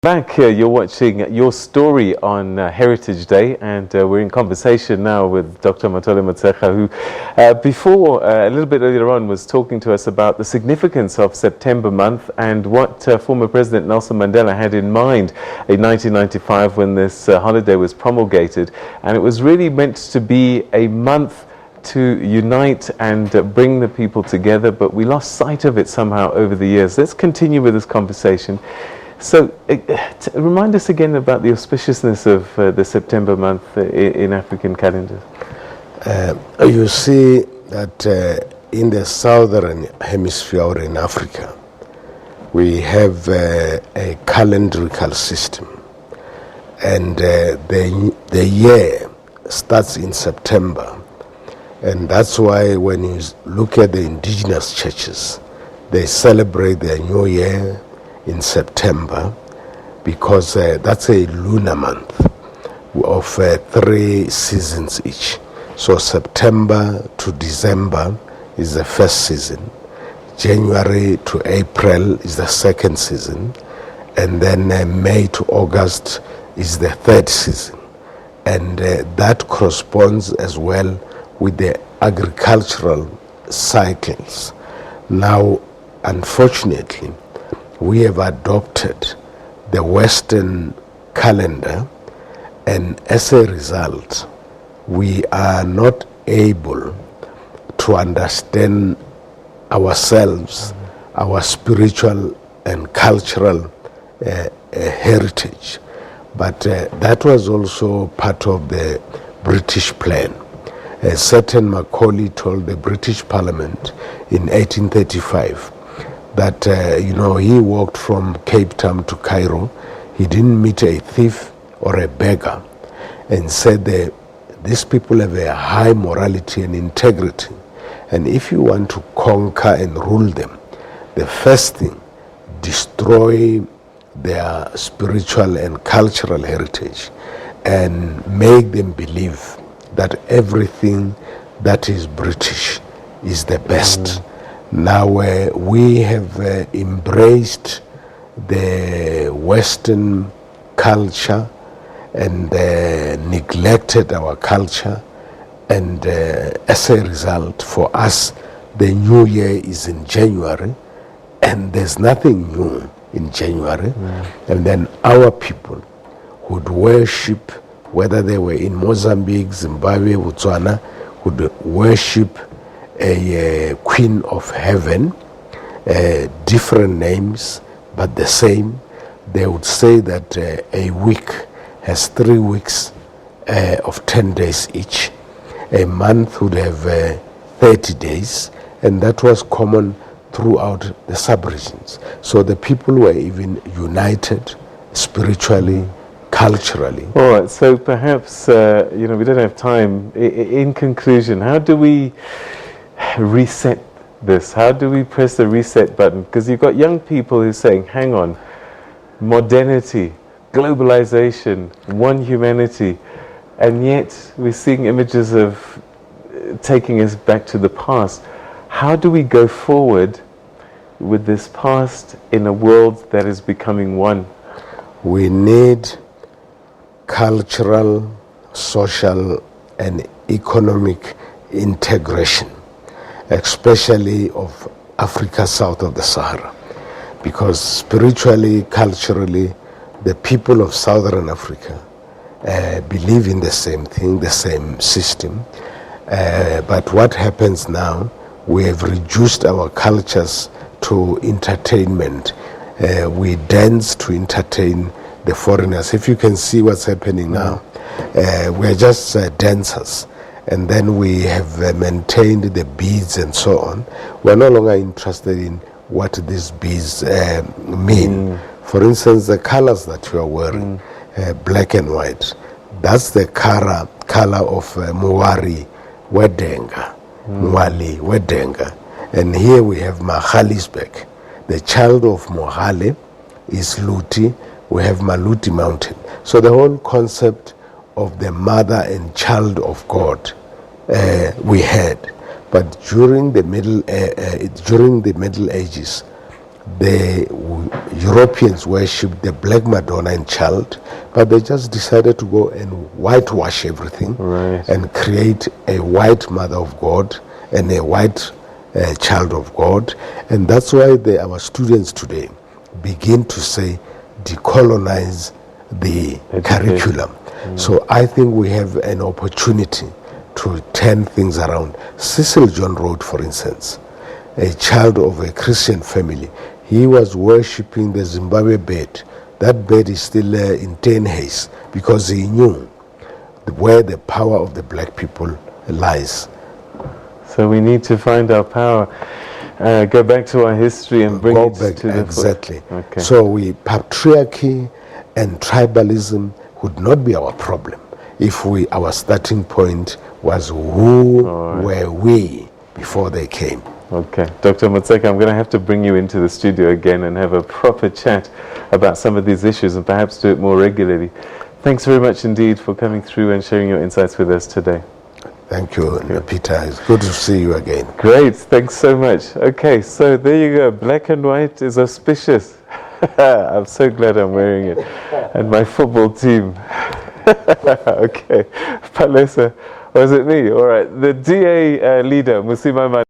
Back here, you're watching Your Story on Heritage Day, and we're in conversation now with Dr. Mathole Motshekga, who before, a little bit earlier on, was talking to us about the significance of September month and what former President Nelson Mandela had in mind in 1995 when this holiday was promulgated. And it was really meant to be a month to unite and bring the people together, but we lost sight of it somehow over the years. Let's continue with this conversation. So, remind us again about the auspiciousness of the September month in African calendars. You see that in the southern hemisphere or in Africa, we have a calendrical system, and the year starts in September, and that's why when you look at the indigenous churches, they celebrate their new year in September, because that's a lunar month of 3 seasons each. So September to December is the first season, January to April is the second season, and then May to August is the third season. And that corresponds as well with the agricultural cycles. Now, unfortunately, we have adopted the Western calendar, and as a result, we are not able to understand ourselves, our spiritual and cultural heritage. But that was also part of the British plan. A certain Macaulay told the British Parliament in 1835 that, he walked from Cape Town to Cairo. He didn't meet a thief or a beggar, and said that these people have a high morality and integrity. And if you want to conquer and rule them, the first thing, destroy their spiritual and cultural heritage and make them believe that everything that is British is the best. Now we have embraced the Western culture and neglected our culture, and as a result, for us, the new year is in January, and there's nothing new in January. And then our people would worship, whether they were in Mozambique, Zimbabwe, Botswana, would worship a Queen of Heaven, different names but the same. They would say that a week has 3 weeks of 10 days each. A month would have 30 days, and that was common throughout the sub-regions. So the people were even united spiritually, culturally. All right, so perhaps, we don't have time. In conclusion, how do we reset this? How do we press the reset button? Because you've got young people who are saying, hang on, modernity, globalization, one humanity, and yet we're seeing images of taking us back to the past. How do we go forward with this past in a world that is becoming one? We need cultural, social, and economic integration, especially of Africa south of the Sahara, because spiritually, culturally, the people of Southern Africa believe in the same thing, the same system. But what happens now, we have reduced our cultures to entertainment. We dance to entertain the foreigners. If you can see what's happening now, we're just dancers. And then we have maintained the beads and so on. We're no longer interested in what these beads mean. For instance, the colors that you are wearing, black and white, that's the color of Muwari Wedenga, Mwali Wedenga. And here we have Magaliesberg. The child of Mohale is Luti. We have Maluti Mountain. So the whole concept of the mother and child of God we had. But during the Middle Ages, the Europeans worshipped the Black Madonna and child, but they just decided to go and whitewash everything and create a white Mother of God and a white child of God. And that's why our students today begin to say decolonize the curriculum. So I think we have an opportunity to turn things around. Cecil John Road, for instance, a child of a Christian family, he was worshipping the Zimbabwe bird. That bird is still in Tennessee because he knew where the power of the black people lies. So we need to find our power, go back to our history and bring it to the exactly. So patriarchy and tribalism would not be our problem if our starting point was who were we before they came. Okay, Dr. Motshekga, I'm going to have to bring you into the studio again and have a proper chat about some of these issues and perhaps do it more regularly. Thanks very much indeed for coming through and sharing your insights with us today. Thank you, Peter. It's good to see you again. Great, thanks so much. Okay, so there you go. Black and white is auspicious. I'm so glad I'm wearing it. And my football team. Okay, Palesa, was it me? All right, the DA leader, Musima